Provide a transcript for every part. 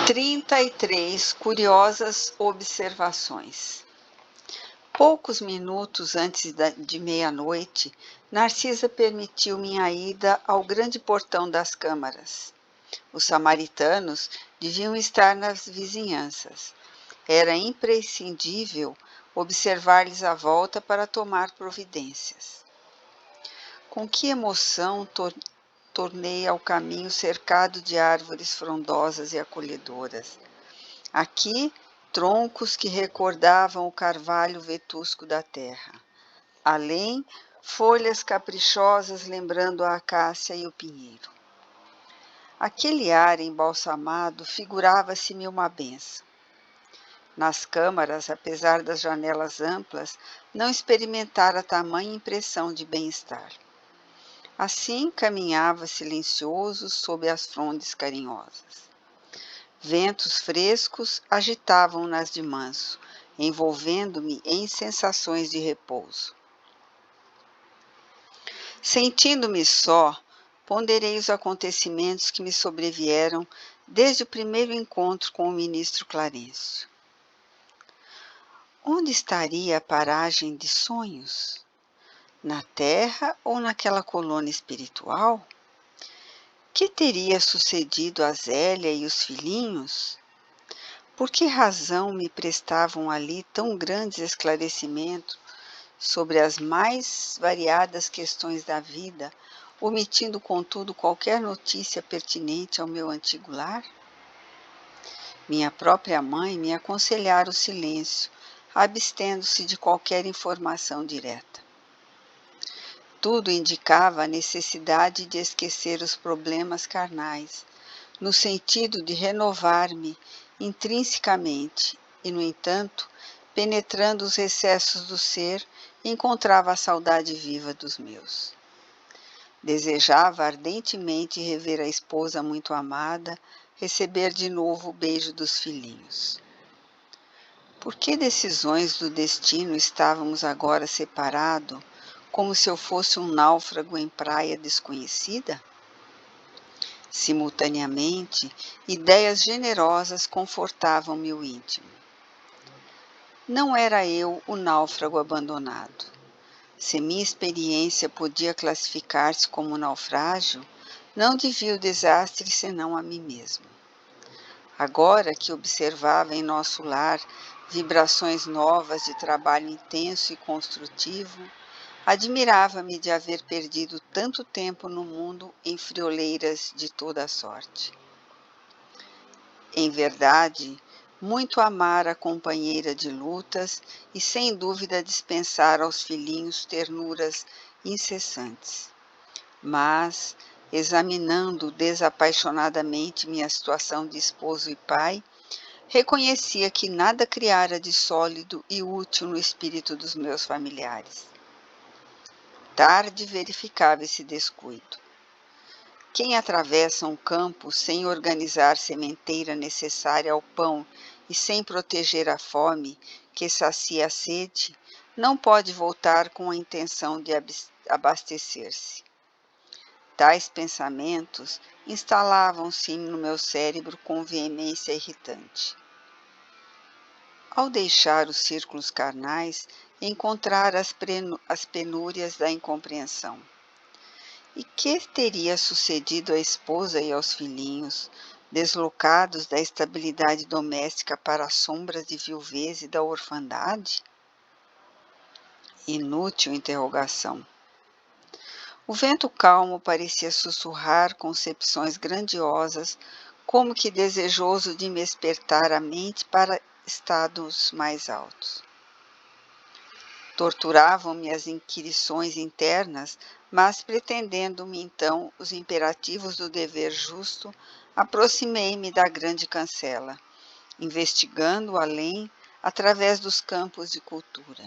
33 curiosas observações. Poucos minutos antes de meia-noite, Narcisa permitiu minha ida ao grande portão das câmaras. Os samaritanos deviam estar nas vizinhanças. Era imprescindível observar-lhes a volta para tomar providências. Com que emoção tornei ao caminho cercado de árvores frondosas e acolhedoras. Aqui, troncos que recordavam o carvalho vetusco da terra. Além, folhas caprichosas lembrando a acácia e o pinheiro. Aquele ar embalsamado figurava-se-me uma bênção. Nas câmaras, apesar das janelas amplas, não experimentara tamanha impressão de bem-estar. Assim caminhava silencioso sob as frondes carinhosas. Ventos frescos agitavam-nas de manso, envolvendo-me em sensações de repouso. Sentindo-me só, ponderei os acontecimentos que me sobrevieram desde o primeiro encontro com o ministro Clarencio. Onde estaria a paragem de sonhos? Na terra ou naquela colônia espiritual? Que teria sucedido a Zélia e os filhinhos? Por que razão me prestavam ali tão grandes esclarecimentos sobre as mais variadas questões da vida, omitindo, contudo, qualquer notícia pertinente ao meu antigo lar? Minha própria mãe me aconselhara o silêncio, abstendo-se de qualquer informação direta. Tudo indicava a necessidade de esquecer os problemas carnais, no sentido de renovar-me intrinsecamente, e, no entanto, penetrando os recessos do ser, encontrava a saudade viva dos meus. Desejava ardentemente rever a esposa muito amada, receber de novo o beijo dos filhinhos. Por que decisões do destino estávamos agora separados, como se eu fosse um náufrago em praia desconhecida? Simultaneamente, ideias generosas confortavam-me o íntimo. Não era eu o náufrago abandonado. Se minha experiência podia classificar-se como naufrágio, não devia o desastre senão a mim mesmo. Agora que observava em nosso lar vibrações novas de trabalho intenso e construtivo, admirava-me de haver perdido tanto tempo no mundo em frioleiras de toda a sorte. Em verdade, muito amara a companheira de lutas e sem dúvida dispensara aos filhinhos ternuras incessantes. Mas, examinando desapaixonadamente minha situação de esposo e pai, reconhecia que nada criara de sólido e útil no espírito dos meus familiares. Tarde verificava esse descuido. Quem atravessa um campo sem organizar sementeira necessária ao pão e sem proteger a fome que sacia a sede, não pode voltar com a intenção de abastecer-se. Tais pensamentos instalavam-se no meu cérebro com veemência irritante. Ao deixar os círculos carnais, encontrara as penúrias da incompreensão. E que teria sucedido à esposa e aos filhinhos, deslocados da estabilidade doméstica para as sombras de viuvez e da orfandade? Inútil interrogação. O vento calmo parecia sussurrar concepções grandiosas, como que desejoso de me despertar a mente para estados mais altos. Torturavam-me as inquirições internas, mas pretendendo-me então os imperativos do dever justo, aproximei-me da grande cancela, investigando além através dos campos de cultura.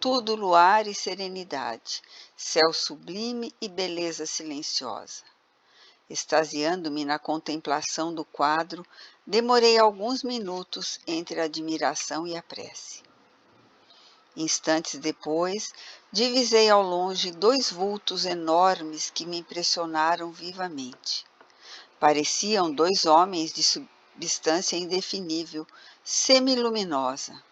Tudo luar e serenidade, céu sublime e beleza silenciosa. Extasiando-me na contemplação do quadro, demorei alguns minutos entre a admiração e a prece. Instantes depois, divisei ao longe 2 vultos enormes que me impressionaram vivamente. Pareciam 2 homens de substância indefinível, semiluminosa.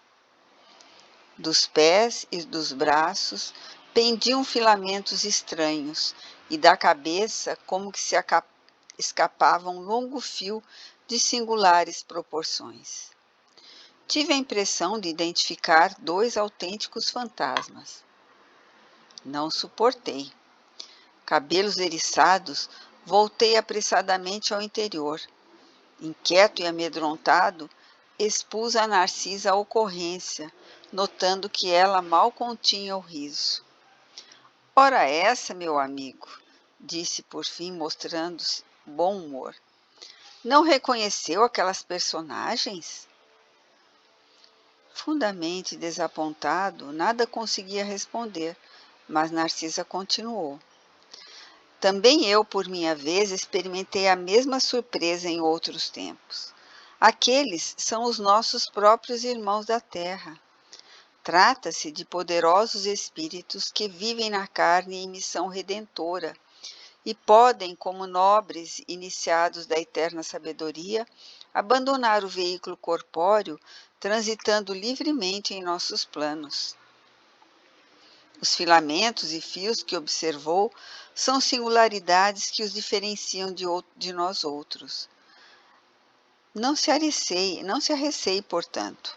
Dos pés e dos braços pendiam filamentos estranhos, e da cabeça como que se escapava um longo fio de singulares proporções. Tive a impressão de identificar 2 autênticos fantasmas. Não suportei. Cabelos eriçados, voltei apressadamente ao interior. Inquieto e amedrontado, expus a Narcisa a ocorrência, notando que ela mal continha o riso. Ora essa, meu amigo, disse por fim, mostrando-se bom humor. Não reconheceu aquelas personagens? Fundamente desapontado, nada conseguia responder, mas Narcisa continuou. Também eu, por minha vez, experimentei a mesma surpresa em outros tempos. Aqueles são os nossos próprios irmãos da terra. Trata-se de poderosos espíritos que vivem na carne em missão redentora e podem, como nobres iniciados da eterna sabedoria, abandonar o veículo corpóreo, transitando livremente em nossos planos. Os filamentos e fios que observou são singularidades que os diferenciam de nós outros. Não se arreceie, portanto.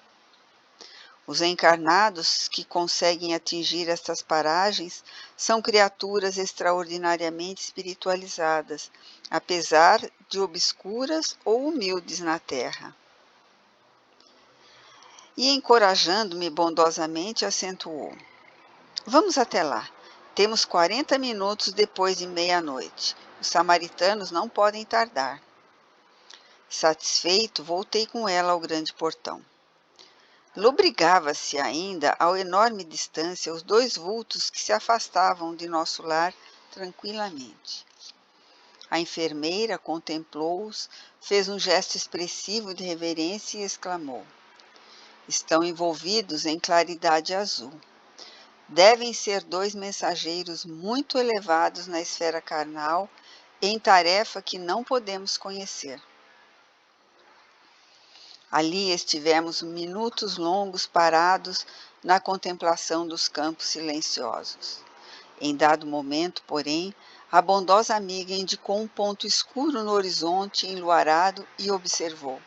Os encarnados que conseguem atingir estas paragens são criaturas extraordinariamente espiritualizadas, apesar de obscuras ou humildes na terra. E encorajando-me bondosamente, acentuou: Vamos até lá. Temos 40 minutos depois de meia-noite. Os samaritanos não podem tardar. Satisfeito, voltei com ela ao grande portão. Lobrigava-se ainda, a enorme distância, os 2 vultos que se afastavam de nosso lar tranquilamente. A enfermeira contemplou-os, fez um gesto expressivo de reverência e exclamou: Estão envolvidos em claridade azul. Devem ser 2 mensageiros muito elevados na esfera carnal, em tarefa que não podemos conhecer. Ali estivemos minutos longos parados na contemplação dos campos silenciosos. Em dado momento, porém, a bondosa amiga indicou um ponto escuro no horizonte enluarado e observou: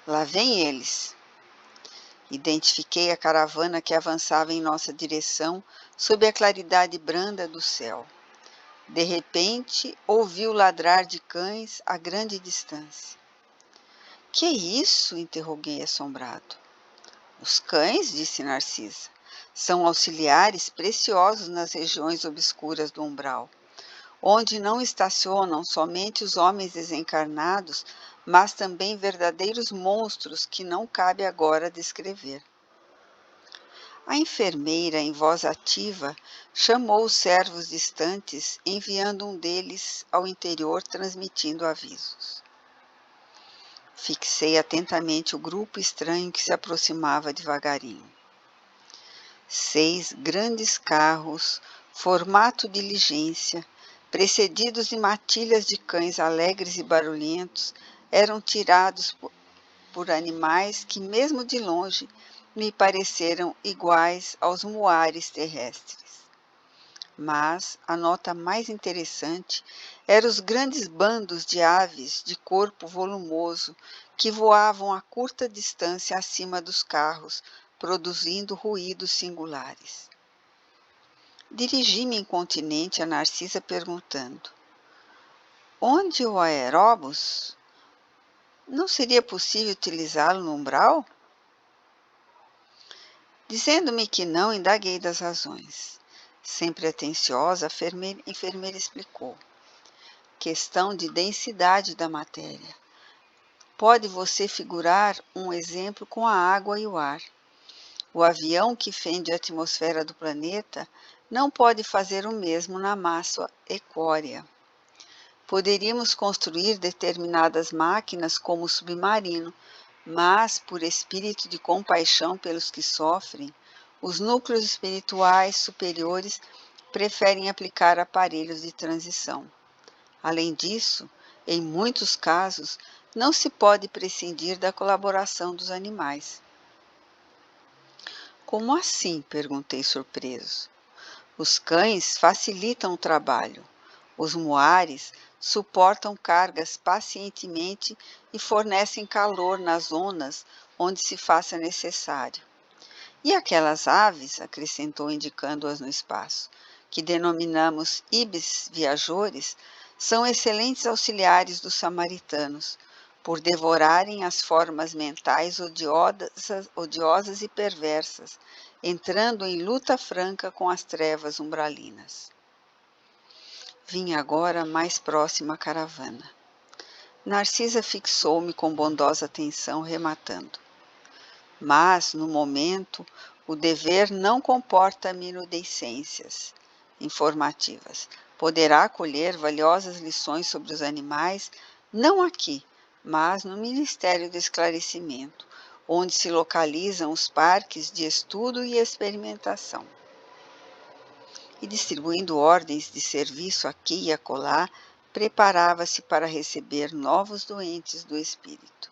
Lá vêm eles. Identifiquei a caravana que avançava em nossa direção sob a claridade branda do céu. De repente, ouvi o ladrar de cães a grande distância. Que é isso? Interroguei assombrado. Os cães, disse Narcisa, são auxiliares preciosos nas regiões obscuras do umbral, onde não estacionam somente os homens desencarnados, mas também verdadeiros monstros que não cabe agora descrever. A enfermeira, em voz ativa, chamou os servos distantes, enviando um deles ao interior, transmitindo avisos. Fixei atentamente o grupo estranho que se aproximava devagarinho. 6 grandes carros, formato diligência, precedidos de matilhas de cães alegres e barulhentos, eram tirados por animais que, mesmo de longe, me pareceram iguais aos muares terrestres. Mas a nota mais interessante eram os grandes bandos de aves de corpo volumoso que voavam a curta distância acima dos carros, produzindo ruídos singulares. Dirigi-me incontinente a Narcisa perguntando: Onde o aeróbus? Não seria possível utilizá-lo no umbral? Dizendo-me que não, indaguei das razões. Sempre atenciosa, a enfermeira explicou. Questão de densidade da matéria. Pode você figurar um exemplo com a água e o ar. O avião que fende a atmosfera do planeta não pode fazer o mesmo na massa equórea. Poderíamos construir determinadas máquinas como o submarino, mas, por espírito de compaixão pelos que sofrem, os núcleos espirituais superiores preferem aplicar aparelhos de transição. Além disso, Em muitos casos, não se pode prescindir da colaboração dos animais. Como assim? Perguntei surpreso. Os cães facilitam o trabalho. Os muares suportam cargas pacientemente e fornecem calor nas zonas onde se faça necessário. E aquelas aves, acrescentou indicando-as no espaço, que denominamos ibis viajores, são excelentes auxiliares dos samaritanos, por devorarem as formas mentais odiosas e perversas, entrando em luta franca com as trevas umbralinas. Vinha agora mais próxima à caravana. Narcisa fixou-me com bondosa atenção, rematando. Mas, no momento, o dever não comporta minudescências informativas. Poderá colher valiosas lições sobre os animais, não aqui, mas no Ministério do Esclarecimento, onde se localizam os parques de estudo e experimentação. E distribuindo ordens de serviço aqui e acolá, preparava-se para receber novos doentes do espírito.